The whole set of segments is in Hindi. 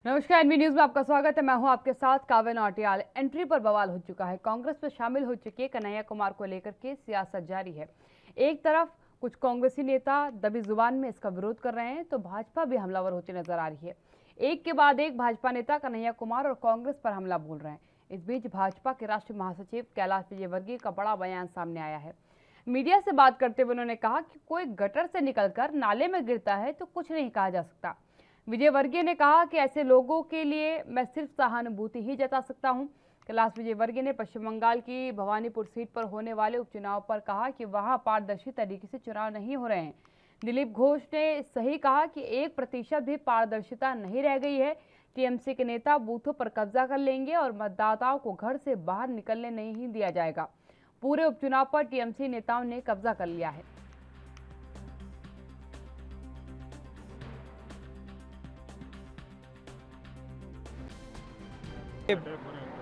नमस्कार, एनबी न्यूज में आपका स्वागत है। मैं हूं आपके साथ काव्य नौटियाल। एंट्री पर बवाल हो चुका है। कांग्रेस में शामिल हो चुके कन्हैया कुमार को लेकर के सियासत जारी है। एक तरफ कुछ कांग्रेसी नेता दबी जुबान में इसका विरोध कर रहे हैं, तो भाजपा भी हमलावर होती नजर आ रही है। एक के बाद एक भाजपा नेता कन्हैया कुमार और कांग्रेस पर हमला बोल रहे हैं। इस बीच भाजपा के राष्ट्रीय महासचिव कैलाश विजयवर्गीय का बड़ा बयान सामने आया है। मीडिया से बात करते हुए उन्होंने कहा कि कोई गटर से निकलकर नाले में गिरता है तो कुछ नहीं कहा जा सकता। विजयवर्गीय ने कहा कि ऐसे लोगों के लिए मैं सिर्फ सहानुभूति ही जता सकता हूं। कैलाश विजयवर्गीय ने पश्चिम बंगाल की भवानीपुर सीट पर होने वाले उपचुनाव पर कहा कि वहां पारदर्शी तरीके से चुनाव नहीं हो रहे हैं। दिलीप घोष ने सही कहा कि 1% भी पारदर्शिता नहीं रह गई है। टीएमसी के नेता बूथों पर कब्जा कर लेंगे और मतदाताओं को घर से बाहर निकलने नहीं दिया जाएगा। पूरे उपचुनाव पर टीएमसी नेताओं ने कब्जा कर लिया है।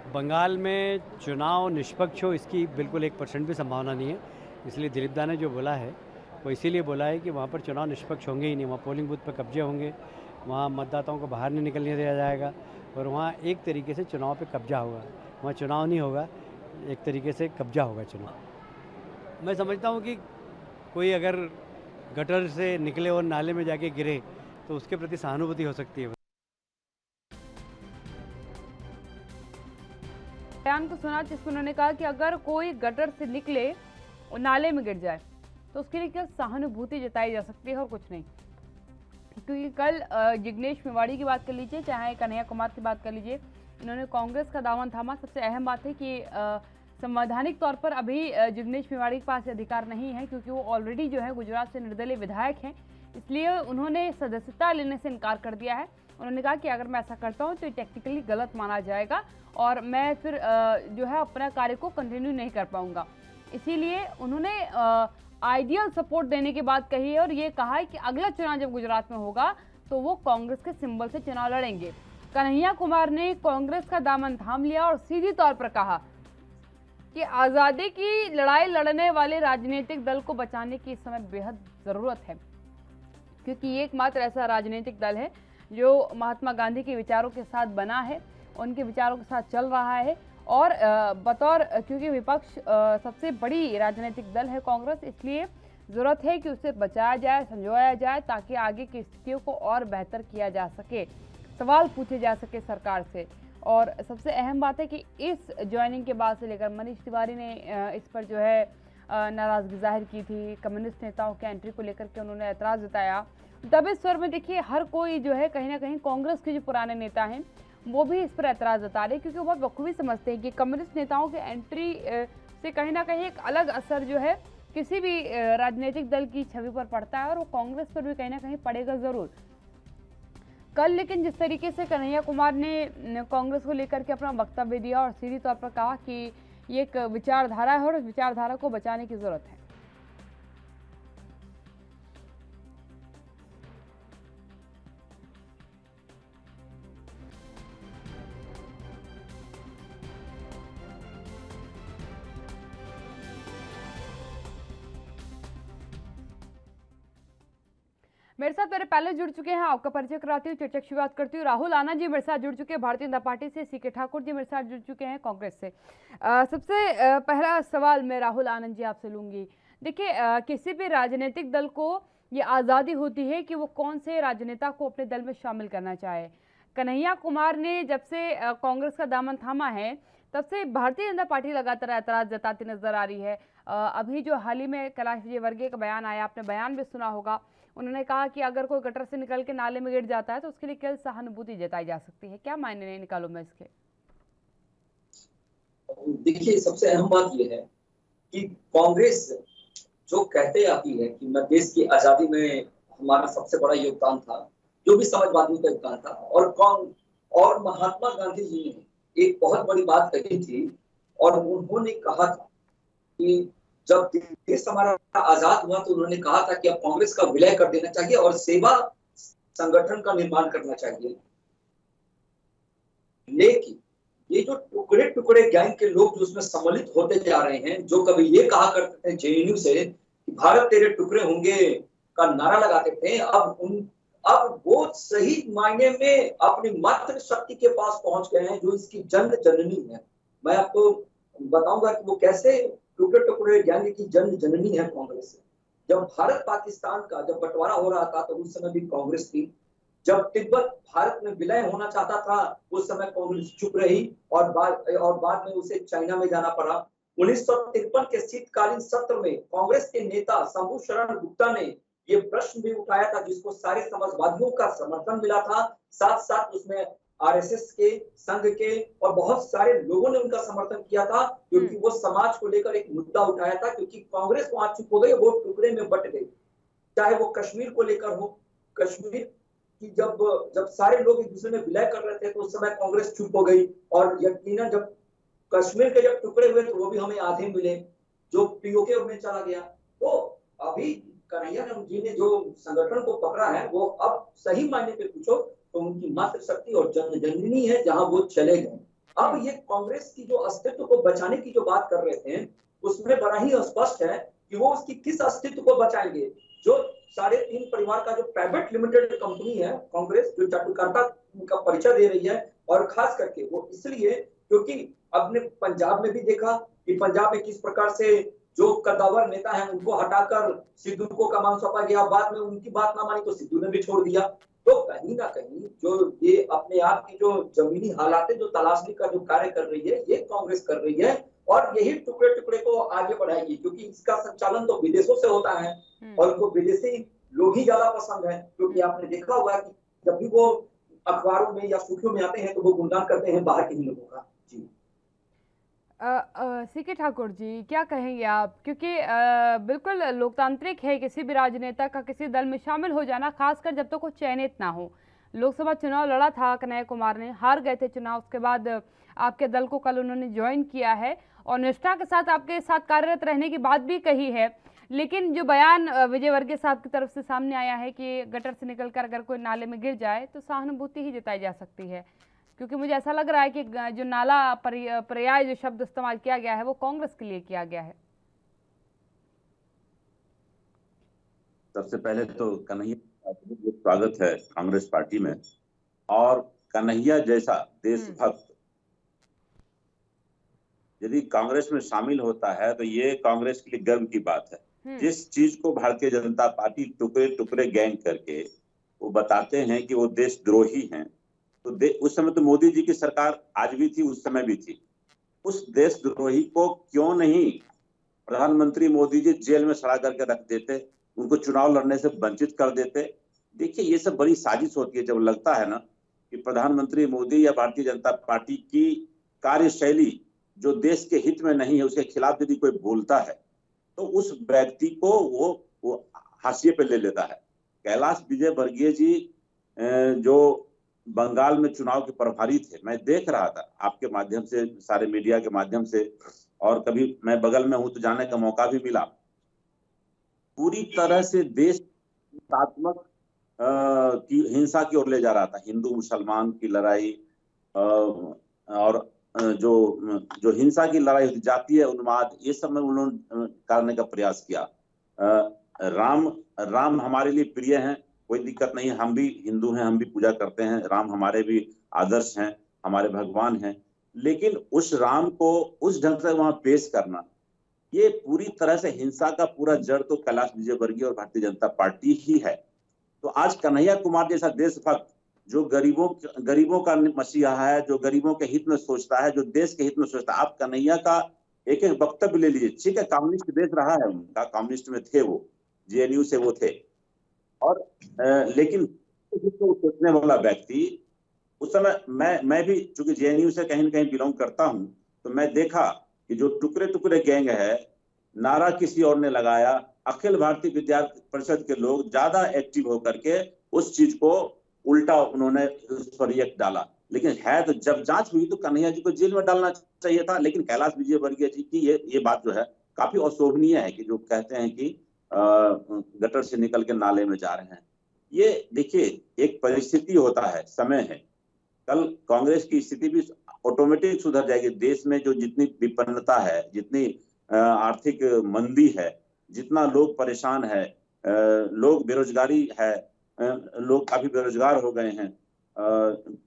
बंगाल में चुनाव निष्पक्ष हो, इसकी बिल्कुल 1% भी संभावना नहीं है। इसलिए दिलीप दा ने जो बोला है वो इसीलिए बोला है कि वहाँ पर चुनाव निष्पक्ष होंगे ही नहीं। वहाँ पोलिंग बूथ पर कब्जे होंगे, वहाँ मतदाताओं को बाहर नहीं निकलने दिया जाएगा और वहाँ एक तरीके से चुनाव पे कब्जा होगा। वहाँ चुनाव नहीं होगा, एक तरीके से कब्जा होगा चुनाव। मैं समझता हूँ कि कोई अगर गटर से निकले और नाले में जाके गिरे तो उसके प्रति सहानुभूति हो सकती है। बयान को सुना जिसमें उन्होंने कहा कि अगर कोई गटर से निकले और नाले में गिर जाए तो उसके लिए केवल सहानुभूति जताई जा सकती है और कुछ नहीं। क्योंकि कल जिग्नेश मेवाड़ी की बात कर लीजिए, चाहे कन्हैया कुमार की बात कर लीजिए, इन्होंने कांग्रेस का दामन थामा। सबसे अहम बात है कि संवैधानिक तौर पर अभी जिग्नेश मेवाड़ी के पास अधिकार नहीं है, क्योंकि वो ऑलरेडी जो है गुजरात से निर्दलीय विधायक हैं। इसलिए उन्होंने सदस्यता लेने से इनकार कर दिया है। उन्होंने कहा कि अगर मैं ऐसा करता हूं तो ये टेक्निकली गलत माना जाएगा और मैं फिर जो है अपना कार्य को कंटिन्यू नहीं कर पाऊंगा। इसीलिए उन्होंने आइडियल सपोर्ट देने की बात कही है और ये कहा है कि अगला चुनाव जब गुजरात में होगा तो वो कांग्रेस के सिंबल से चुनाव लड़ेंगे। कन्हैया कुमार ने कांग्रेस का दामन थाम लिया और सीधी तौर पर कहा कि आज़ादी की लड़ाई लड़ने वाले राजनीतिक दल को बचाने की इस समय बेहद ज़रूरत है, क्योंकि ये एकमात्र ऐसा राजनीतिक दल है जो महात्मा गांधी के विचारों के साथ बना है, उनके विचारों के साथ चल रहा है। और बतौर क्योंकि विपक्ष सबसे बड़ी राजनीतिक दल है कांग्रेस, इसलिए ज़रूरत है कि उसे बचाया जाए, संजोया जाए, ताकि आगे की स्थितियों को और बेहतर किया जा सके, सवाल पूछे जा सके सरकार से। और सबसे अहम बात है कि इस ज्वाइनिंग के बाद से लेकर मनीष तिवारी ने इस पर जो है नाराज़गी जाहिर की थी। कम्युनिस्ट नेताओं के एंट्री को लेकर के उन्होंने ऐतराज़ जताया। दबे स्वर में देखिए हर कोई जो है कहीं ना कहीं कांग्रेस के जो पुराने नेता हैं वो भी इस पर ऐतराज़ जता रहे हैं, क्योंकि वो बहुत बखूबी समझते हैं कि कम्युनिस्ट नेताओं के एंट्री से कहीं ना कहीं एक अलग असर जो है किसी भी राजनीतिक दल की छवि पर पड़ता है और वो कांग्रेस पर भी कहीं ना कहीं पड़ेगा ज़रूर। कल लेकिन जिस तरीके से कन्हैया कुमार ने कांग्रेस को लेकर के अपना वक्तव्य दिया और सीधी तौर पर कहा कि ये एक विचारधारा है और इस विचारधारा को बचाने की जरूरत है। मेरे साथ मेरे पहले जुड़ चुके हैं, आपका परिचय कराती हूँ, चर्चा की शुरुआत करती हूँ। राहुल आनंद जी मेरे साथ जुड़ चुके हैं भारतीय जनता पार्टी से। सीके ठाकुर जी मेरे साथ जुड़ चुके हैं कांग्रेस से। सबसे पहला सवाल मैं राहुल आनंद जी आपसे लूंगी। देखिए किसी भी राजनीतिक दल को ये आज़ादी होती है कि वो कौन से राजनेता को अपने दल में शामिल करना चाहे। कन्हैया कुमार ने जब से कांग्रेस का दामन थामा है तब से भारतीय जनता पार्टी लगातार ऐतराज जताती नजर आ रही है। अभी जो हाल ही में कैलाश विजयवर्गीय का बयान आया, आपने बयान भी सुना होगा। उन्होंने कहा कि अगर कोई गटर से निकल के नाले में गिर जाता है तो उसके लिए केवल सहानुभूति जताई जा सकती है। क्या मायने नहीं निकालूं मैं इसके? देखिए, सबसे अहम बात यह है कि कांग्रेस जो कहते आती है कि मैं देश की आजादी में हमारा सबसे बड़ा योगदान था, जो भी समाजवादियों का योगदान था, और महात्मा गांधी जी ने एक बहुत बड़ी बात कही थी और उन्होंने कहा था कि जब देश हमारा आजाद हुआ तो उन्होंने कहा था कि अब कांग्रेस का विलय कर देना चाहिए और सेवा संगठन का निर्माण करना चाहिए। लेकिन ये जो टुकड़े टुकड़े गैंग के लोग जो उसमें सम्मिलित होते जा रहे हैं, जो कभी ये कहा करते थे जेएनयू से कि भारत तेरे टुकड़े होंगे का नारा लगाते थे, अब वो सही मायने में अपनी मातृ शक्ति के पास पहुंच गए हैं, जो इसकी जन जननी है। मैं आपको बताऊंगा कि वो कैसे टुकड़े टुकड़े गैंग की जन जननी है कांग्रेस। जब भारत पाकिस्तान का जब बंटवारा हो रहा था तो उस समय भी कांग्रेस थी। जब तिब्बत भारत में विलय होना चाहता था उस समय कांग्रेस चुप रही और बाद में उसे चाइना में जाना पड़ा। 1953 के शीतकालीन सत्र में कांग्रेस के नेता शंभू शरण गुप्ता ने ये प्रश्न भी उठाया था, जिसको सारे समाजवादियों का समर्थन मिला था। साथ साथ उसमें आरएसएस के, संघ के और बहुत सारे लोगों ने उनका समर्थन किया था, क्योंकि वो समाज को लेकर एक मुद्दा उठाया था। क्योंकि कांग्रेस वहां चुप हो गई, वो टुकड़े में बट गई। चाहे वो कश्मीर को लेकर हो, कश्मीर की जब सारे लोग एक दूसरे में विलय कर रहे थे तो उस समय कांग्रेस चुप हो गई। और यकीनन जब कश्मीर के जब टुकड़े हुए तो वो भी हमें आधे मिले, जो पीओके में चला गया। तो अभी कन्हैया जी ने जो संगठन को पकड़ा है, वो अब सही मायने पे पूछो तो उनकी मातृ शक्ति और जन जननी है, जहां वो चले गए। अब ये कांग्रेस की जो अस्तित्व को बचाने की जो बात कर रहे थे, उसमें बड़ा ही स्पष्ट है कि वो उसकी किस अस्तित्व को बचाएंगे। जो 3.5 परिवार का जो प्राइवेट लिमिटेड कंपनी है कांग्रेस, जो चाटुकारिता का परिचय दे रही है, और खास करके वो इसलिए क्योंकि अपने पंजाब में भी देखा कि पंजाब में किस प्रकार से जो कद्दावर नेता हैं उनको हटाकर सिद्धू को कमान सौंपा गया। बाद में उनकी बात ना मानी तो सिद्धू ने भी छोड़ दिया। तो कहीं ना कहीं जो ये अपने आप की जो जमीनी हालात जो तलाशने का जो कार्य कर रही है, ये कांग्रेस कर रही है, और यही टुकड़े टुकड़े को आगे बढ़ाएगी। क्योंकि इसका संचालन तो विदेशों से होता है और उनको विदेशी लोग ही ज्यादा पसंद है। क्योंकि आपने देखा होगा कि जब भी वो अखबारों में या सुर्खियों में आते हैं तो वो गुणगान करते हैं बाहर के ही लोगों का। जी सीके ठाकुर जी, क्या कहेंगे आप? क्योंकि बिल्कुल लोकतांत्रिक है किसी भी राजनेता का किसी दल में शामिल हो जाना, खासकर जब तक तो वो चयनित ना हो। लोकसभा चुनाव लड़ा था कन्हैया कुमार ने, हार गए थे चुनाव। उसके बाद आपके दल को कल उन्होंने ज्वाइन किया है और निष्ठा के साथ आपके साथ कार्यरत रहने की बात भी कही है। लेकिन जो बयान विजय वर्गीय साहब की तरफ से सामने आया है कि गटर से निकलकर अगर कोई नाले में गिर जाए तो सहानुभूति ही जताई जा सकती है, क्योंकि मुझे ऐसा लग रहा है कि जो नाला पर्याय जो शब्द इस्तेमाल किया गया है वो कांग्रेस के लिए किया गया है। सबसे पहले तो कन्हैया का स्वागत है कांग्रेस पार्टी में, और कन्हैया जैसा देशभक्त यदि कांग्रेस में शामिल होता है तो ये कांग्रेस के लिए गर्व की बात है। जिस चीज को भारतीय जनता पार्टी टुकड़े टुकड़े गैंग करके वो बताते हैं कि वो देशद्रोही हैं, तो उस समय तो मोदी जी की सरकार आज भी थी, उस समय भी थी। उस देशद्रोही को क्यों नहीं प्रधानमंत्री मोदी जी जेल में सड़ा करके रख देते, उनको चुनाव लड़ने से वंचित कर देते। देखिए, ये सब बड़ी साजिश होती है जब लगता है ना कि प्रधानमंत्री मोदी या भारतीय जनता पार्टी की कार्यशैली जो देश के हित में नहीं है, उसके खिलाफ यदि कोई बोलता है तो उस व्यक्ति को वो हाशिए पे ले लेता है। कैलाश विजयवर्गीय जी जो बंगाल में चुनाव के प्रभारी थे, मैं देख रहा था आपके माध्यम से, सारे मीडिया के माध्यम से, और कभी मैं बगल में हूं तो जाने का मौका भी मिला। पूरी तरह से देश हिंसात्मक की हिंसा की ओर ले जा रहा था। हिंदू मुसलमान की लड़ाई और जो हिंसा की लड़ाई होती, जातीय उन्माद, ये सब में उन्होंने करने का प्रयास किया। राम हमारे लिए प्रिय हैं, कोई दिक्कत नहीं है, हम भी हिंदू हैं, हम भी पूजा करते हैं, राम हमारे भी आदर्श हैं, हमारे भगवान हैं। लेकिन उस राम को उस ढंग से वहां पेश करना, ये पूरी तरह से हिंसा का पूरा जड़ तो कैलाश विजयवर्गीय और भारतीय जनता पार्टी ही है। तो आज कन्हैया कुमार जैसा देशभक्त जो गरीबों का मसीहा है, जो गरीबों के हित में सोचता है, जो देश के हित में सोचता है, आप कन्हैया का एक एक वक्तव्य ले लीजिए। ठीक है, कम्युनिस्ट देश रहा है उनका, कम्युनिस्ट में थे वो, जेएनयू से वो थे, और लेकिन सोचने वाला व्यक्ति उस समय, मैं भी चूंकि जेएनयू से कहीं न कहीं बिलोंग करता हूं, तो मैं देखा कि जो टुकड़े टुकड़े गैंग है, नारा किसी और ने लगाया, अखिल भारतीय विद्यार्थी परिषद के लोग ज्यादा एक्टिव होकर के उस चीज को उल्टा उन्होंने उस पर रिएक्ट डाला। लेकिन है तो जब जांच हुई तो कन्हैया जी को जेल में डालना चाहिए था। लेकिन कैलाश विजयवर्गीय जी की ये बात जो है काफी अशोभनीय है कि जो कहते हैं कि गटर से निकल के नाले में जा रहे हैं। ये देखिए, एक परिस्थिति होता है, समय है, कल कांग्रेस की स्थिति भी ऑटोमेटिक सुधर जाएगी। देश में जो जितनी विपन्नता है, जितनी आर्थिक मंदी है, जितना लोग परेशान है, लोग बेरोजगारी है, लोग काफी बेरोजगार हो गए हैं।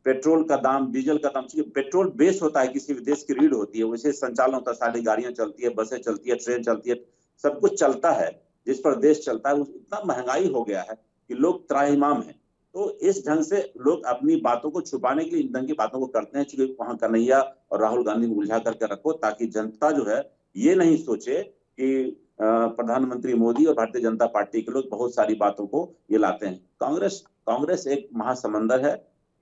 पेट्रोल का दाम, डीजल का दाम, पेट्रोल बेस होता है, किसी भी देश की रीढ़ होती है, वैसे संचालन होता है, सारी गाड़ियां चलती है, बसें चलती है, ट्रेन चलती है, सब कुछ चलता है, जिस पर देश चलता है। इतना महंगाई हो गया है कि लोग त्राहिमाम है। तो इस ढंग से लोग अपनी बातों को छुपाने के लिए इन ढंग की बातों को करते हैं। चूंकि वहां कन्हैया और राहुल गांधी को उलझा करके रखो, ताकि जनता जो है ये नहीं सोचे कि प्रधानमंत्री मोदी और भारतीय जनता पार्टी के लोग बहुत सारी बातों को ये लाते हैं। कांग्रेस एक महासमंदर है,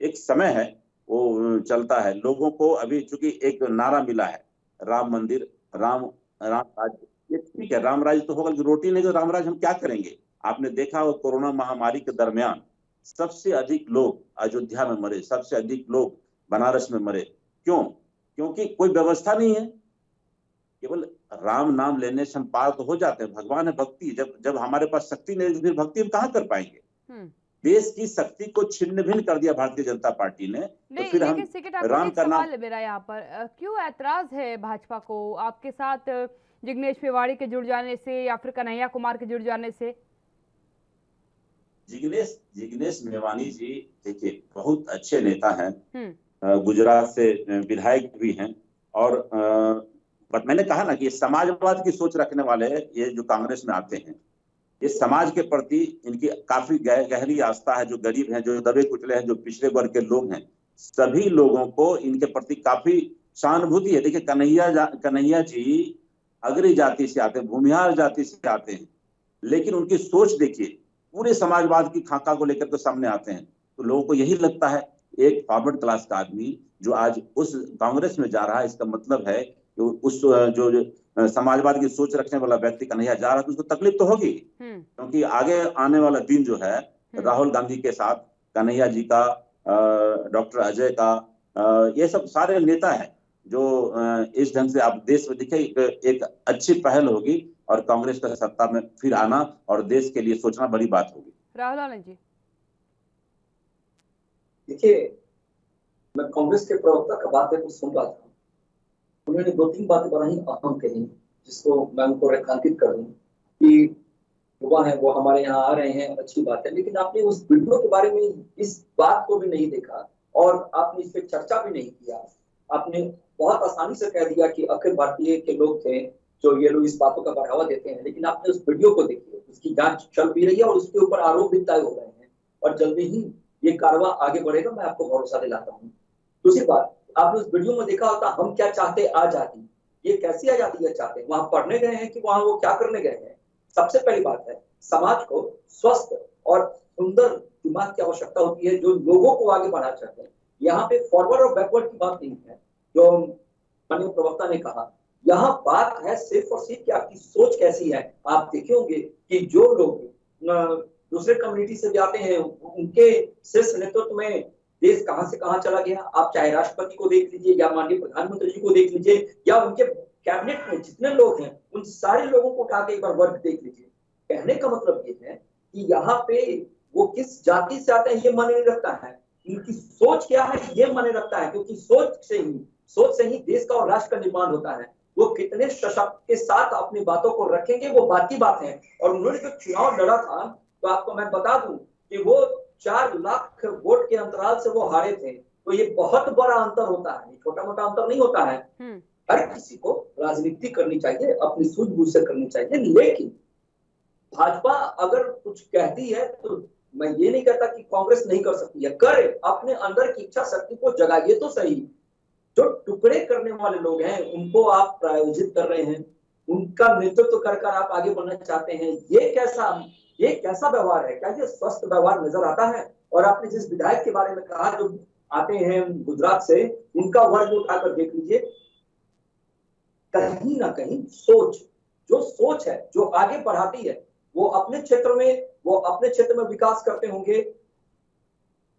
एक समय है, वो चलता है। लोगों को अभी चूंकि एक नारा मिला है, राम मंदिर, राम राम राज्य, ये ठीक है, राम राज्य तो होगा, लेकिन रोटी नहीं तो राम राज्य हम क्या करेंगे? आपने देखा हो कोरोना महामारी के दरमियान सबसे अधिक लोग अयोध्या में मरे, सबसे अधिक लोग बनारस में मरे। क्यों? क्योंकि कोई व्यवस्था नहीं है। केवल राम नाम लेने से हम पार तो हो जाते हैं, भगवान है, भक्ति। जब हमारे पास शक्ति नहीं तो फिर भक्ति हम कहाँ कर पाएंगे? देश की शक्ति को छिन्न भिन्न कर दिया भारतीय जनता पार्टी ने, तो फिर हम राम का नाम। मेरा यहाँ पर क्यों ऐतराज है भाजपा को आपके साथ जिग्नेश मेवाड़ी के जुड़ जाने से या फिर कन्हैया कुमार के जुड़ जाने से? जिग्नेश मेवानी जी देखिए बहुत अच्छे नेता हैं, गुजरात से विधायक भी हैं, और मैंने कहा ना कि ये समाजवाद की सोच रखने वाले ये जो कांग्रेस में आते हैं, ये समाज के प्रति इनकी काफी गहरी आस्था है। जो गरीब हैं, जो दबे कुचले हैं, जो पिछड़े वर्ग के लोग हैं, सभी लोगों को इनके प्रति काफी सहानुभूति है। देखिए कन्हैया जी अगरी जाति से आते हैं, भूमिहार जाति से आते हैं, लेकिन उनकी सोच देखिए, पूरे समाजवाद की खाका को लेकर के सामने आते हैं। तो लोगों को यही लगता है, एक फॉरवर्ड क्लास का आदमी जो आज उस कांग्रेस में जा रहा है, इसका मतलब है कि उस जो समाजवाद की सोच रखने वाला व्यक्ति कन्हैया जा रहा है, तो उसको तकलीफ तो होगी, क्योंकि आगे आने वाला दिन जो है राहुल गांधी के साथ कन्हैया जी का, डॉक्टर अजय का, ये सब सारे नेता हैं जो इस ढंग से आप देश में दिखे, एक अच्छी पहल होगी और कांग्रेस का सत्ता में फिर आना और देश के लिए सोचना बड़ी बात होगी। राहुल आनंद जी, देखिए मैं कांग्रेस के प्रवक्ता का बातें को सुन रहा था, उन्होंने 2-3 बातें बड़ा ही अहम कही, जिसको मैं उनको रेखांकित कर दूं कि युवा है वो हमारे यहाँ आ रहे हैं, अच्छी बात है, लेकिन आपने उस वीडियो के बारे में इस बात को भी नहीं देखा और आपने इस पर चर्चा भी नहीं किया। आपने बहुत आसानी से कह दिया कि अखिल भारतीय के लोग थे जो ये लोग इस बातों का बढ़ावा देते हैं, लेकिन आपने उस वीडियो को देखिए, उसकी जांच चल भी रही है और उसके ऊपर आरोप भी तय हो रहे हैं और जल्दी ही ये कारवां आगे बढ़ेगा, मैं आपको भरोसा दिलाता हूँ। दूसरी बात, आपने उस वीडियो में देखा होता हम क्या चाहते आजादी, ये कैसी आजादी है चाहते हैं? वहां पढ़ने गए हैं कि वहां वो क्या करने गए हैं? सबसे पहली बात है, समाज को स्वस्थ और सुंदर दिमाग की आवश्यकता होती है जो लोगों को आगे बढ़ा चाहते हैं। यहाँ पे फॉरवर्ड और बैकवर्ड की बात नहीं है जो माननीय प्रवक्ता ने कहा, यहाँ बात है सिर्फ और सिर्फ कि आपकी सोच कैसी है। आप देखे होंगे कि जो लोग दूसरे कम्युनिटी से भी आते हैं, उनके शीर्ष नेतृत्व में देश कहां से कहां चला गया। आप चाहे राष्ट्रपति को देख लीजिए या माननीय प्रधानमंत्री जी को देख लीजिए या उनके कैबिनेट में जितने लोग हैं उन सारे लोगों को उठा के एक बार वर्ग देख लीजिए। कहने का मतलब ये है कि यहाँ पे वो किस जाति से आते हैं ये मायने नहीं रखता है, उनकी सोच क्या है ये मायने रखता है, क्योंकि सोच से ही देश का और राष्ट्र का निर्माण होता है। वो कितने सशक्त के साथ अपनी बातों को रखेंगे वो बात की बात है। और उन्होंने जो चुनाव लड़ा था, तो आपको मैं बता दूं कि वो 4 लाख वोट के अंतराल से वो हारे थे। तो ये बहुत बड़ा अंतर होता है, छोटा मोटा अंतर नहीं होता है। हर किसी को राजनीति करनी चाहिए, अपनी सूझबूझ से करनी चाहिए, लेकिन भाजपा अगर कुछ कहती है तो मैं ये नहीं कहता कि कांग्रेस नहीं कर सकती है, करे, अपने अंदर की इच्छा शक्ति को जगाइए तो सही। जो टुकड़े करने वाले लोग हैं उनको आप प्रायोजित कर रहे हैं, उनका नेतृत्व कर आप आगे बढ़ना चाहते हैं, ये कैसा व्यवहार है? क्या ये स्वस्थ व्यवहार नजर आता है? और आपने जिस विधायक के बारे में कहा जो आते हैं गुजरात से, उनका वर्ग उठाकर देख लीजिए, कहीं ना कहीं सोच है जो आगे बढ़ाती है, वो अपने क्षेत्र में विकास करते होंगे।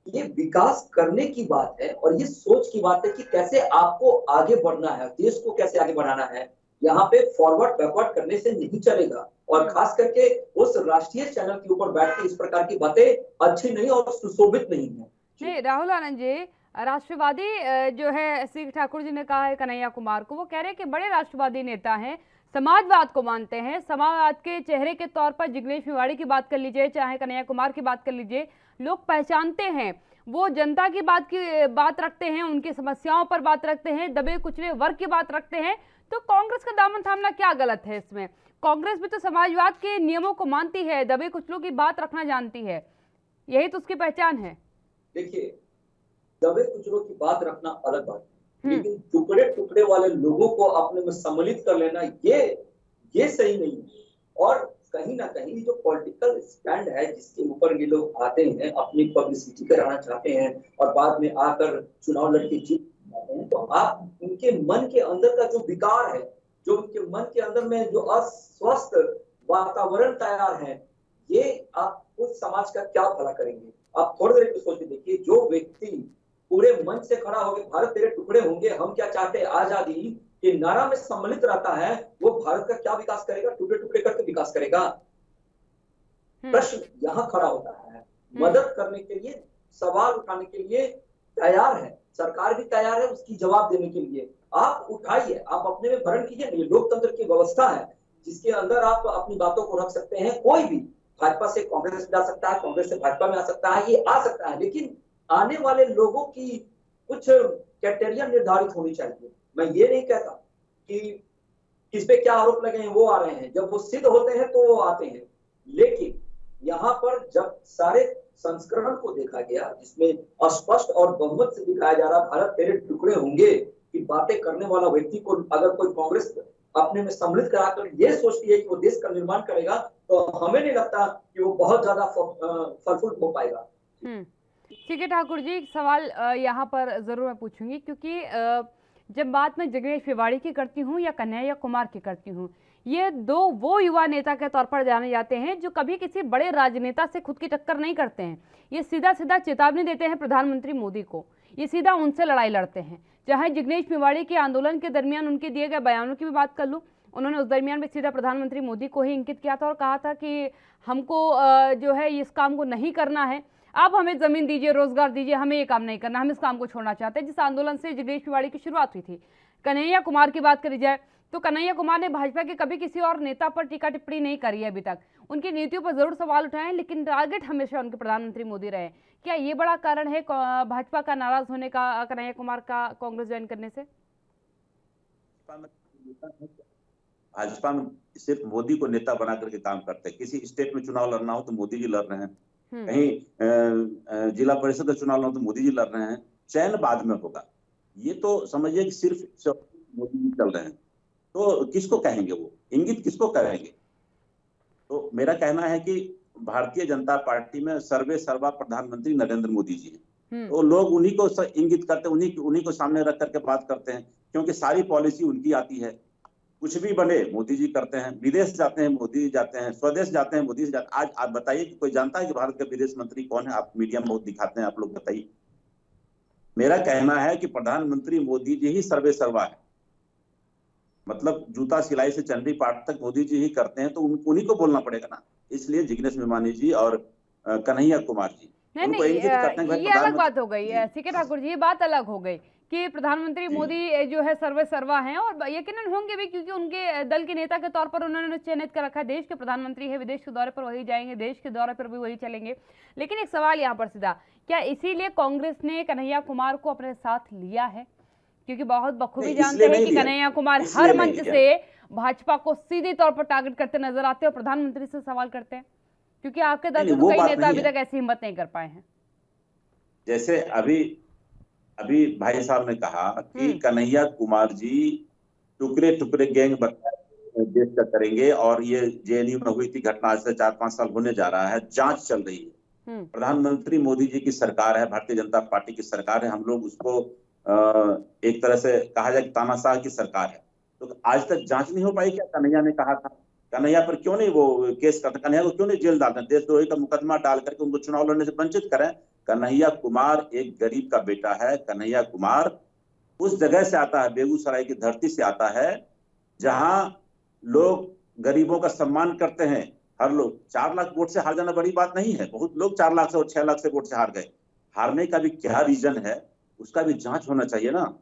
ये विकास करने की बात है और ये सोच की बात है कि कैसे आपको आगे बढ़ना है, देश को कैसे आगे बढ़ाना है। यहाँ पे फॉरवर्ड बैकवर्ड करने से नहीं चलेगा, और खास करके उस राष्ट्रीय चैनल के ऊपर बैठ के इस प्रकार की बातें अच्छी नहीं और सुशोभित नहीं है। नहीं राहुल आनंद जी, राष्ट्रवादी जो है श्री ठाकुर जी ने कहा है कन्हैया कुमार को, वो कह रहे हैं कि बड़े राष्ट्रवादी नेता हैं, समाजवाद को मानते हैं। समाजवाद के चेहरे के तौर पर जिग्नेश मेवाड़ी की बात कर लीजिए, चाहे कन्हैया कुमार की बात कर लीजिए, लोग पहचानते हैं। वो जनता की बात रखते हैं, उनकी समस्याओं पर बात रखते हैं, दबे कुचले वर्ग की बात रखते हैं। तो कांग्रेस का दामन थामना क्या गलत है इसमें? कांग्रेस भी तो समाजवाद के नियमों को मानती है, दबे कुचलों की बात रखना जानती है, यही तो उसकी पहचान है। देखिए, दबे कुचलों की बात रखना अलग बात है, लेकिन टुकड़े टुकड़े वाले लोगों को अपने में सम्मिलित कर लेना ये सही नहीं है। और कहीं ना कहीं जो पॉलिटिकल स्टैंड है जिसके ऊपर ये लोग आते हैं, अपनी पब्लिसिटी कराना चाहते हैं और बाद में आकर चुनाव लड़के जीत जाते हैं, तो आप उनके मन के अंदर का जो विकार है, जो उनके मन के अंदर में जो अस्वस्थ वातावरण तैयार है, ये आप उस समाज का क्या भला करेंगे? आप थोड़ी देर सोच के देखिए, जो व्यक्ति पूरे मंच से खड़ा होकर भारत तेरे टुकड़े होंगे, हम क्या चाहते आजादी के नारा में सम्मिलित रहता है, वो भारत का क्या विकास करेगा? टुकड़े टुकड़े करके विकास करेगा? प्रश्न यहाँ खड़ा होता है। मदद करने के लिए, सवाल उठाने के लिए तैयार है सरकार, भी तैयार है उसकी जवाब देने के लिए। आप उठाइए, आप अपने में भरण कीजिए। ये लोकतंत्र की व्यवस्था है जिसके अंदर आप अपनी बातों को रख सकते हैं। कोई भी भाजपा से कांग्रेस में जा सकता है, कांग्रेस से भाजपा में आ सकता है, ये आ सकता है, लेकिन आने वाले लोगों की कुछ क्राइटेरिया निर्धारित होनी चाहिए। मैं ये नहीं कहता कि किस पे क्या आरोप लगे हैं वो आ रहे हैं, जब वो सिद्ध होते हैं तो वो आते हैं। लेकिन यहाँ पर जब सारे संस्करण को देखा गया, जिसमें स्पष्ट और बहुमत से दिखाया जा रहा भारत तेरे टुकड़े होंगे कि बातें करने वाला व्यक्ति को अगर कोई कांग्रेस अपने में सम्मिलित कराकर ये सोचती है कि वो देश का निर्माण करेगा, तो हमें नहीं लगता कि वो बहुत ज्यादा फलफुल हो पाएगा। ठीक है ठाकुर जी, एक सवाल यहाँ पर जरूर मैं पूछूंगी, क्योंकि जब बात मैं जिग्नेश मेवाड़ी की करती हूँ या कन्हैया कुमार की करती हूँ, ये दो वो युवा नेता के तौर पर जाने जाते हैं जो कभी किसी बड़े राजनेता से खुद की टक्कर नहीं करते हैं। ये सीधा सीधा चेतावनी देते हैं प्रधानमंत्री मोदी को, ये सीधा उनसे लड़ाई लड़ते हैं। चाहे जिग्नेश मेवाड़ी के आंदोलन के दरमियान उनके दिए गए बयानों की भी बात कर लूँ, उन्होंने उस दरमियान में सीधा प्रधानमंत्री मोदी को ही इंगित किया था और कहा था कि हमको जो है इस काम को नहीं करना है, आप हमें ज़मीन दीजिए, रोजगार दीजिए, हमें ये काम नहीं करना, हम इस काम को छोड़ना चाहते हैं, जिस आंदोलन से जिग्नेश मेवाड़ी की शुरुआत हुई थी। कन्हैया कुमार की बात करी जाए तो कन्हैया कुमार ने भाजपा के कभी किसी और नेता पर टीका टिप्पणी नहीं करी है अभी तक। उनकी नीतियों पर जरूर सवाल उठाए, लेकिन टारगेट हमेशा उनके प्रधानमंत्री मोदी रहे। क्या ये बड़ा कारण है भाजपा का नाराज होने का, कन्हैया कुमार का कांग्रेस ज्वाइन करने से? भाजपा में सिर्फ मोदी को नेता बना करके काम करते हैं। किसी स्टेट में चुनाव लड़ना हो तो मोदी जी लड़ रहे हैं, कहीं जिला परिषद का चुनाव लड़ना हो तो मोदी जी लड़ रहे हैं, चयन बाद में होगा। ये तो समझिए कि सिर्फ मोदी जी चल रहे हैं, तो किसको कहेंगे, वो इंगित किसको करेंगे? तो मेरा कहना है कि भारतीय जनता पार्टी में सर्वे सर्वा प्रधानमंत्री नरेंद्र मोदी जी हैं, तो लोग उन्हीं को इंगित करते हैं, उन्हीं को सामने रख करके बात करते हैं, क्योंकि सारी पॉलिसी उनकी आती है। कुछ भी बने मोदी जी करते हैं, विदेश जाते हैं मोदी जी जाते हैं, स्वदेश जाते हैं मोदी जी जाते हैं। आज आप बताइए कि कोई जानता है कि भारत के विदेश मंत्री कौन है? आप मीडिया में बहुत दिखाते हैं, आप लोग बताइए। मेरा कहना है कि प्रधानमंत्री मोदी जी ही सर्वे सर्वा है, मतलब जूता सिलाई से चंडी पाठ तक मोदी जी ही करते हैं, तो उन्हीं को बोलना पड़ेगा ना। इसलिए जिग्नेश मेवानी जी और कन्हैया कुमार जी नहीं, ये अलग बात हो गई। सीके ठाकुर जी, ये बात अलग हो गई कि प्रधानमंत्री मोदी जो है सर्वे सर्वा हैं, और यकीनन होंगे भी, क्योंकि उनके दल के नेता के तौर पर उन्होंने चयनित कर रखा है। देश के प्रधानमंत्री है, विदेश के दौरे पर वही जाएंगे, देश के दौरे पर भी वही चलेंगे। लेकिन एक सवाल यहाँ पर सीधा, क्या इसीलिए कांग्रेस ने कन्हैया कुमार को अपने साथ लिया है? क्योंकि बहुत बखूबी जानते हैं कि कन्हैया कुमार हर मंच से भाजपा को सीधे तौर पर टारगेट करते नजर आते हैं और प्रधानमंत्री से सवाल करते हैं, क्योंकि आपके दल के तो कई नेता अभी तक ऐसी हिम्मत नहीं कर पाए हैं। जैसे अभी भाई साहब ने कहा कि कन्हैया कुमार जी टुकड़े टुकड़े गैंग बताए देश का करेंगे, और ये जेएनयू में हुई थी घटना, आज से 4-5 साल होने जा रहा है, जांच चल रही है। प्रधानमंत्री मोदी जी की सरकार है, भारतीय जनता पार्टी की सरकार है, हम लोग उसको एक तरह से कहा जाए तानाशाह की सरकार है। तो आज तक जांच नहीं हो पाई क्या? कन्हैया ने कहा था, कन्हैया पर क्यों नहीं वो केस करते, कन्हैया को क्यों नहीं जेल डालते, देशद्रोही का मुकदमा डाल करके उनको चुनाव लड़ने से वंचित करें? कन्हैया कुमार एक गरीब का बेटा है। कन्हैया कुमार उस जगह से आता है, बेगूसराय की धरती से आता है, जहां लोग गरीबों का सम्मान करते हैं। हर लोग 4 लाख वोट से हार जाना बड़ी बात नहीं है, बहुत लोग 4 लाख से और 6 लाख से वोट से हार गए। हारने का भी क्या रीजन है, उसका भी जांच होना चाहिए ना।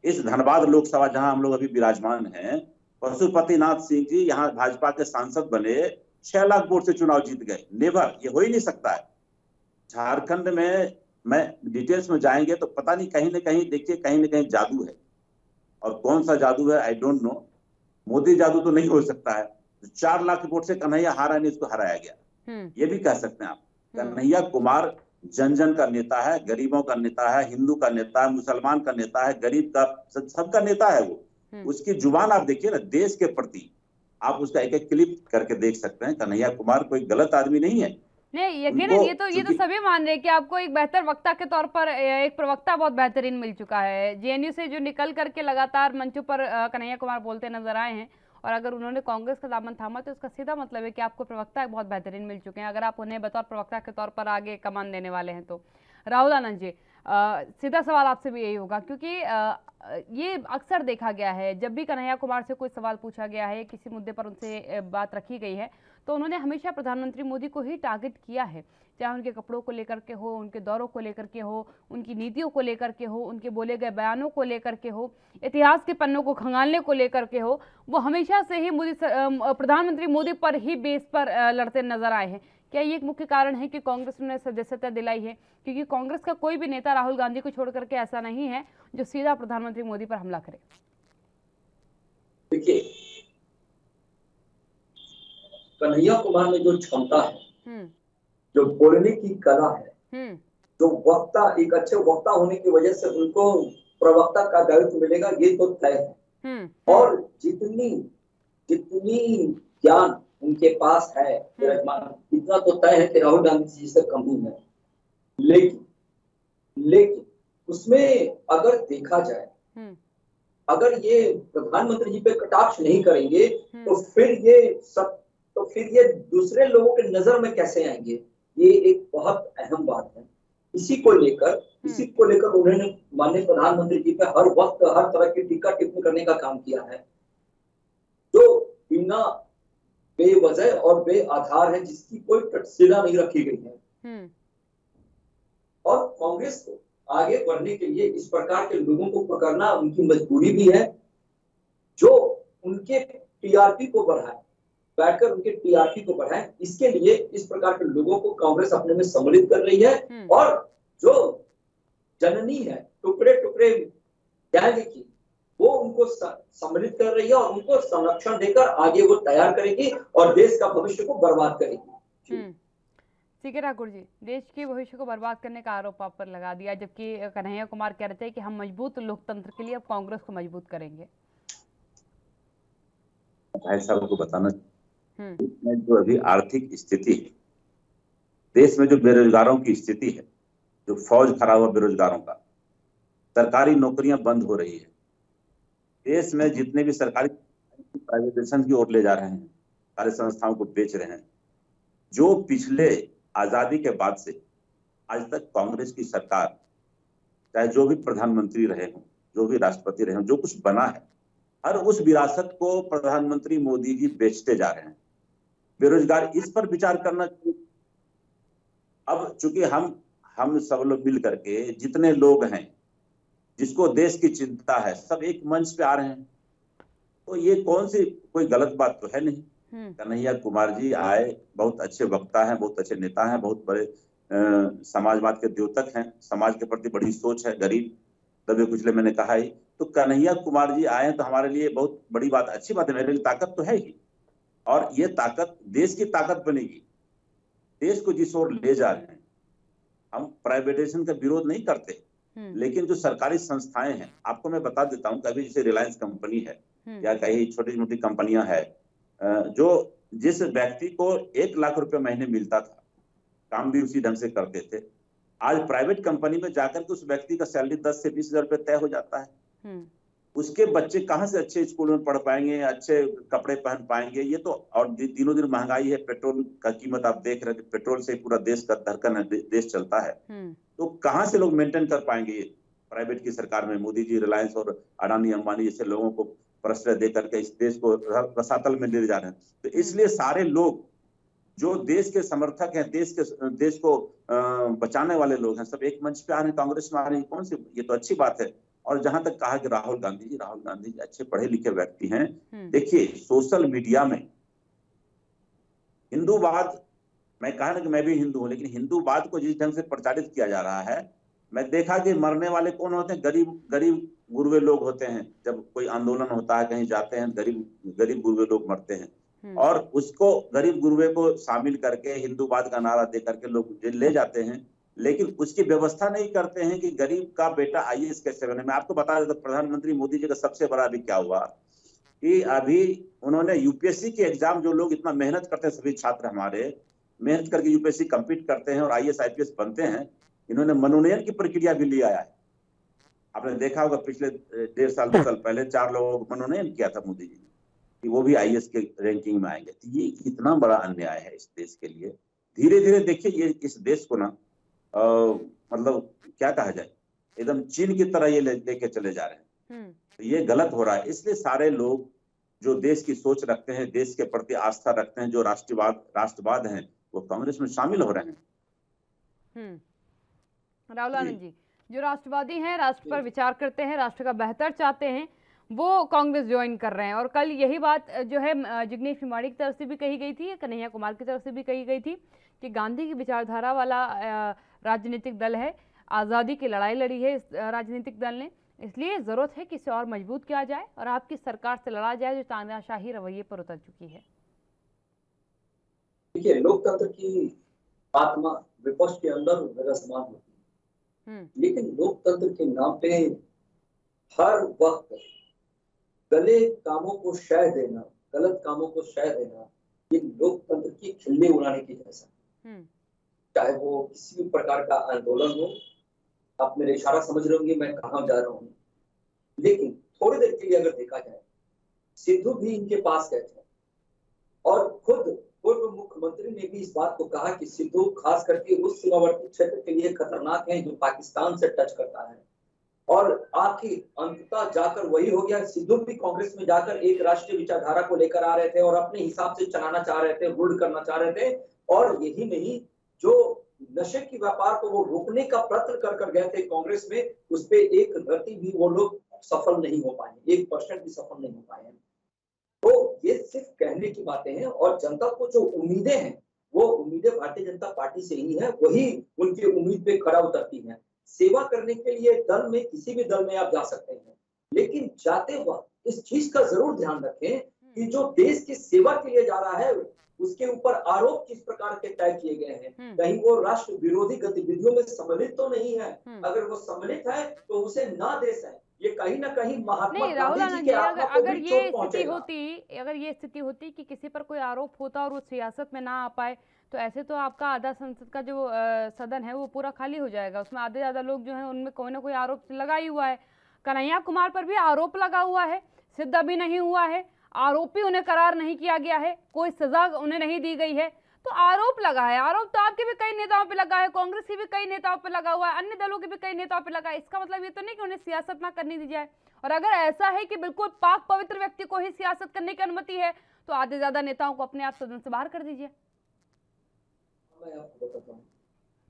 इस धनबाद लोकसभा जहां हम लोग अभी विराजमान हैं, पशुपतिनाथ सिंह जी यहाँ भाजपा के सांसद बने, 6 लाख वोट से चुनाव जीत गए। नेवर, ये हो ही नहीं सकता है। झारखंड में मैं डिटेल्स में जाएंगे तो पता नहीं, कहीं ना कहीं देखिए, कहीं ना कहीं जादू है, और कौन सा जादू है आई डोंट नो। मोदी जादू तो नहीं हो सकता है। 4 लाख वोट से कन्हैया हारा नहीं, इसको हराया गया, ये भी कह सकते हैं आप। कन्हैया कुमार जन जन का नेता है, गरीबों का नेता है, हिंदू का नेता है, मुसलमान का नेता है, गरीब का, सबका नेता है वो। उसकी जुबान आप देखिए ना, देश के प्रति आप उसका एक एक क्लिप करके देख सकते हैं। कन्हैया कुमार कोई गलत आदमी नहीं है। नहीं, यकीनन ये तो सभी मान रहे हैं कि आपको एक बेहतर वक्ता के तौर पर एक प्रवक्ता बहुत बेहतरीन मिल चुका है। जेएनयू से जो निकल करके लगातार मंचों पर कन्हैया कुमार बोलते नजर आए हैं, और अगर उन्होंने कांग्रेस का दामन थामा तो इसका सीधा मतलब है कि आपको प्रवक्ता बहुत बेहतरीन मिल चुके हैं, अगर आप उन्हें बतौर प्रवक्ता के तौर पर आगे कमान देने वाले हैं तो। राहुल आनंद जी, सीधा सवाल आपसे भी यही होगा, क्योंकि ये अक्सर देखा गया है जब भी कन्हैया कुमार से कोई सवाल पूछा गया है, किसी मुद्दे पर उनसे बात रखी गई है, तो उन्होंने हमेशा प्रधानमंत्री मोदी को ही टारगेट किया है, चाहे उनके कपड़ों को लेकर के हो, उनके दौरों को लेकर के हो, उनकी नीतियों को लेकर के हो, उनके बोले गए बयानों को लेकर के हो, इतिहास के पन्नों को खंगालने को लेकर के हो। वो हमेशा से ही प्रधानमंत्री मोदी पर ही बेस पर लड़ते नजर आए हैं। क्या ये एक मुख्य कारण है कि कांग्रेस ने सदस्यता दिलाई है? क्योंकि कांग्रेस का कोई भी नेता राहुल गांधी को छोड़ करके ऐसा नहीं है जो सीधा प्रधानमंत्री मोदी पर हमला करे। देखिए, कन्हैया कुमार में जो क्षमता है, जो बोलने की कला है, जो वक्ता, एक अच्छे वक्ता होने की वजह से उनको प्रवक्ता का दायित्व मिलेगा, ये तो तय है। और जितनी ज्ञान उनके पास है, इतना तो तय है कि राहुल गांधी जी से कम ही है। लेकिन उसमें अगर देखा जाए, अगर ये प्रधानमंत्री जी पे कटाक्ष नहीं करेंगे तो फिर ये दूसरे लोगों के नजर में कैसे आएंगे? ये एक बहुत अहम बात है। इसी को लेकर उन्होंने माननीय प्रधानमंत्री जी पे हर वक्त हर तरह की टीका टिप्पणी करने का काम किया है, जो बिना बेवजह और बेआधार है, जिसकी कोई तटस्थिरता नहीं रखी गई है। और कांग्रेस को आगे बढ़ने के लिए इस प्रकार के लोगों को पकड़ना उनकी मजबूरी भी है, जो उनके टीआरपी को बढ़ाए, बैठकर उनके टीआरपी को बढ़ाए। इसके लिए इस प्रकार के लोगों को कांग्रेस अपने में सम्मिलित कर रही है, और जो जननी है, टुकड़े टुकड़े जाएंगे की, वो उनको सम्मिलित कर रही है और उनको संरक्षण देकर आगे वो तैयार करेगी और देश का भविष्य को बर्बाद करेगी। सीके ठाकुर जी, देश के भविष्य को बर्बाद करने का आरोप आप पर लगा दिया, जबकि कन्हैया कुमार कह रहे थे कि हम मजबूत लोकतंत्र के लिए अब कांग्रेस को मजबूत करेंगे। भाई साहब को बताना, जो अभी आर्थिक स्थिति है देश में, जो बेरोजगारों की स्थिति है, जो फौज खड़ा हुआ बेरोजगारों का, सरकारी नौकरियां बंद हो रही है, देश में जितने भी सरकारी प्राइवेटाइजेशन की ओर ले जा रहे हैं, सारे संस्थाओं को बेच रहे हैं। जो पिछले आजादी के बाद से आज तक कांग्रेस की सरकार, चाहे जो भी प्रधानमंत्री रहे हों, जो भी राष्ट्रपति रहे हों, जो कुछ बना है, हर उस विरासत को प्रधानमंत्री मोदी जी बेचते जा रहे हैं। बेरोजगार, इस पर विचार करना चाहिए। अब चूंकि हम सब लोग मिल करके, जितने लोग हैं जिसको देश की चिंता है, सब एक मंच पे आ रहे हैं, तो ये कौन सी कोई गलत बात तो है नहीं। कन्हैया कुमार जी आए, बहुत अच्छे वक्ता हैं, बहुत अच्छे नेता हैं, बहुत बड़े समाजवाद के द्योतक हैं, समाज के प्रति बड़ी सोच है, गरीब दबे कुचले, मैंने कहा ही। तो कन्हैया कुमार जी आए तो हमारे लिए बहुत बड़ी बात, अच्छी बात है, मेरे लिए ताकत तो है ही, और ये ताकत देश की ताकत बनेगी। देश को जिस ओर ले जा रहे हैं, हम प्राइवेटाइजेशन का विरोध नहीं करते, लेकिन जो सरकारी संस्थाएं हैं, आपको मैं बता देता हूं, कभी जैसे रिलायंस कंपनी है या कहीं छोटी मोटी कंपनियां हैं, जो जिस व्यक्ति को 1 लाख रुपए महीने मिलता था, काम भी उसी ढंग से करते थे, आज प्राइवेट कंपनी में जाकर के उस व्यक्ति का सैलरी 10 से 20 हजार रुपए तय हो जाता है। उसके बच्चे कहां से अच्छे स्कूल में पढ़ पाएंगे, अच्छे कपड़े पहन पाएंगे? ये तो, और दिनों दिन महंगाई है, पेट्रोल का कीमत आप देख रहे हैं, पेट्रोल से पूरा देश का धड़कन है, देश चलता है, तो कहां से लोग मेंटेन कर पाएंगे? ये प्राइवेट की सरकार में मोदी जी रिलायंस और अडानी अंबानी जैसे लोगों को प्रश्रय दे करके इस देश को रसातल में ले जा रहे हैं। तो इसलिए सारे लोग जो देश के समर्थक हैं, देश को बचाने वाले लोग हैं, सब एक मंच पे आ रहे हैं, कांग्रेस में आ रहे हैं। कौन सी, ये तो अच्छी बात है। और जहां तक कहा कि राहुल गांधी जी अच्छे पढ़े लिखे व्यक्ति हैं। हम्म। देखिए सोशल मीडिया में हिंदूवाद, मैं कहा ना कि मैं भी हिंदू हूं, लेकिन हिंदूवाद को जिस ढंग से प्रचारित किया जा रहा है, मैं देखा कि मरने वाले कौन होते हैं? गरीब गरीब गुरबे लोग होते हैं। जब कोई आंदोलन होता है, कहीं जाते हैं, गरीब गरीब गुरबे लोग मरते हैं और उसको गरीब गुरबे को शामिल करके हिंदूवाद का नारा दे करके लोग जेल ले जाते हैं, लेकिन उसकी व्यवस्था नहीं करते हैं कि गरीब का बेटा आईएएस कैसे बने। मैं आपको बता देता, प्रधानमंत्री मोदी जी का सबसे बड़ा अभी क्या हुआ कि अभी उन्होंने यूपीएससी के एग्जाम, जो लोग इतना मेहनत करते हैं, सभी छात्र हमारे मेहनत करके यूपीएससी कंप्लीट करते हैं और आईएएस आईपीएस बनते हैं, इन्होंने मनोनयन की प्रक्रिया भी ले आया है। आपने देखा होगा पिछले 1.5 साल 2 साल पहले 4 लोगों को मनोनयन किया था मोदी जी ने कि वो भी आईएएस के रैंकिंग में आएंगे। तो ये इतना बड़ा अन्याय है इस देश के लिए। धीरे धीरे देखिए ये इस देश को ना मतलब क्या कहा जाए, एकदम चीन की तरह ये लेके चले जा रहे हैं। तो ये गलत हो रहा है। इसलिए सारे लोग जो देश की सोच रखते हैं, देश के प्रति आस्था रखते हैं, जो राष्ट्रवाद हैं, वो कांग्रेस में शामिल हो रहे हैं। राहुल आनंद जी, जो राष्ट्रवादी हैं, राष्ट्र पर विचार करते हैं, राष्ट्र का बेहतर चाहते हैं, वो कांग्रेस ज्वाइन कर रहे हैं। और कल यही बात जो है जिग्नेश मेवाड़ी की तरफ से भी कही गई थी, कन्हैया कुमार की तरफ से भी कही गई थी कि गांधी की विचारधारा वाला राजनीतिक दल है, आज़ादी की लड़ाई लड़ी है इस राजनीतिक दल ने, इसलिए ज़रूरत है कि इसे और मजबूत किया जाए और आपकी सरकार से लड़ा जाए जो तानाशाही रवैये पर उतर चुकी है। देखिए, लोकतंत्र की आत्मा विपक्ष के अंदर विराजमान होती है, लेकिन लोकतंत्र के नाम पे हर वक्त गले कामों को शह देना, गलत कामों को शह देना, ये लोकतंत्र की खिल्ली उड़ाने की जैसा। चाहे वो किसी भी प्रकार का आंदोलन हो, आप मेरे इशारा समझ रहे होंगे मैं कहाँ जा रहा हूँ। लेकिन थोड़ी देर के लिए अगर देखा जाए, सिद्धू भी इनके पास गए थे और खुद पूर्व मुख्यमंत्री ने भी इस बात को कहा कि सिद्धू खास करके उस सीमावर्ती क्षेत्र के लिए खतरनाक है जो पाकिस्तान से टच करता है। और आखिर अंततः जाकर वही हो गया, सिद्धू भी कांग्रेस में जाकर एक राष्ट्रीय विचारधारा को लेकर आ रहे थे और अपने हिसाब से चलाना चाह रहे थे, रूल्ड करना चाह रहे थे। और यही नहीं, जो नशे की व्यापार को वो रोकने का प्रयत्न कर गए थे कांग्रेस में, उस पे एक रत्ती भी वो लोग सफल नहीं हो पाए, 1% भी सफल नहीं हो पाए हैं। तो ये सिर्फ कहने की बातें हैं और जनता को जो उम्मीदें हैं, वो उम्मीदें भारतीय जनता पार्टी से ही है, वही उनकी उम्मीद पे खरा उतरती है। सेवा करने के लिए दल में, किसी भी दल में आप जा सकते हैं, लेकिन जाते वक्त इस चीज का जरूर ध्यान रखें कि जो देश की सेवा के लिए जा रहा है उसके ऊपर आरोप किस प्रकार के तय किए गए हैं। कहीं वो राष्ट्र विरोधी गतिविधियों में सम्मिलित तो नहीं है, अगर वो सम्मिलित है तो उसे ना देश है, ये कहीं ना कहीं महात्मा गांधी जी के आत्मा को भी चोट पहुंचेगा। अगर ये स्थिति होती कि किसी पर कोई आरोप होता और वो सियासत में ना आ पाए, तो ऐसे तो आपका आधा संसद का जो सदन है वो पूरा खाली हो जाएगा। उसमें आधे ज्यादा लोग जो हैं उनमें कोई ना कोई आरोप लगा ही हुआ है। कन्हैया कुमार पर भी आरोप लगा हुआ है, सिद्ध अभी नहीं हुआ है, आरोपी उन्हें करार नहीं किया गया है, कोई सजा उन्हें नहीं दी गई है, तो आरोप लगा है। आरोप तो आपके भी कई नेताओं पे लगा है, कांग्रेस के भी कई नेताओं पे लगा हुआ है, अन्य दलों के भी कई नेताओं पे लगा है। इसका मतलब ये तो नहीं कि उन्हें सियासत ना करने दी जाए। और अगर ऐसा है कि बिल्कुल पाक पवित्र व्यक्ति को ही सियासत करने की अनुमति है, तो आधे ज्यादा नेताओं को अपने आप सदन से बाहर कर दीजिए। मैं आपको बताता हूँ,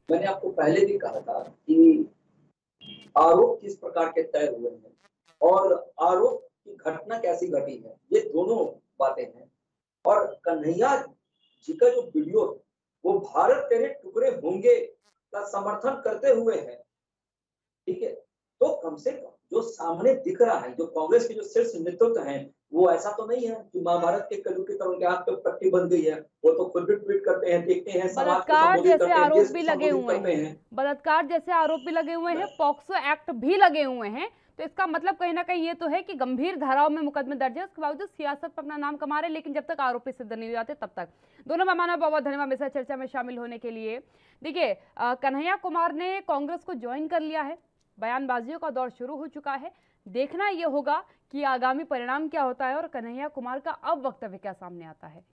मैंने आपको पहले भी कहा था कि आरोप किस प्रकार के तय हुए हैं और आरोप की घटना कैसी घटी है, ये दोनों बातें हैं। और कन्हैया जी का जो वीडियो है वो भारत तेरे टुकड़े होंगे का समर्थन करते हुए है, ठीक है। तो कम से कम जो सामने दिख रहा है, जो कांग्रेस के जो शीर्ष नेतृत्व हैं, वो ऐसा तो नहीं है कि महाभारत के कलयुग की तरह उनके हाथ पे पट्टी बन गई है। वो तो खुद भी ट्वीट करते हैं, देखते हैं, बलात्कार जैसे आरोप भी लगे हुए हैं, बलात्कार जैसे आरोप भी लगे हुए हैं, पॉक्सो एक्ट भी लगे हुए हैं। तो इसका मतलब कहीं ना कहीं ये तो है कि गंभीर धाराओं में मुकदमे दर्ज है, उसके बावजूद सियासत पर अपना नाम कमा रहे, लेकिन जब तक आरोपी सिद्ध नहीं हो जाते तब तक। दोनों मेहमानों का बहुत धन्यवाद मेरे साथ चर्चा में शामिल होने के लिए। देखिए, कन्हैया कुमार ने कांग्रेस को ज्वाइन कर लिया है, बयानबाजियों का दौर शुरू हो चुका है। देखना यह होगा कि आगामी परिणाम क्या होता है और कन्हैया कुमार का अब वक्तव्य क्या सामने आता है।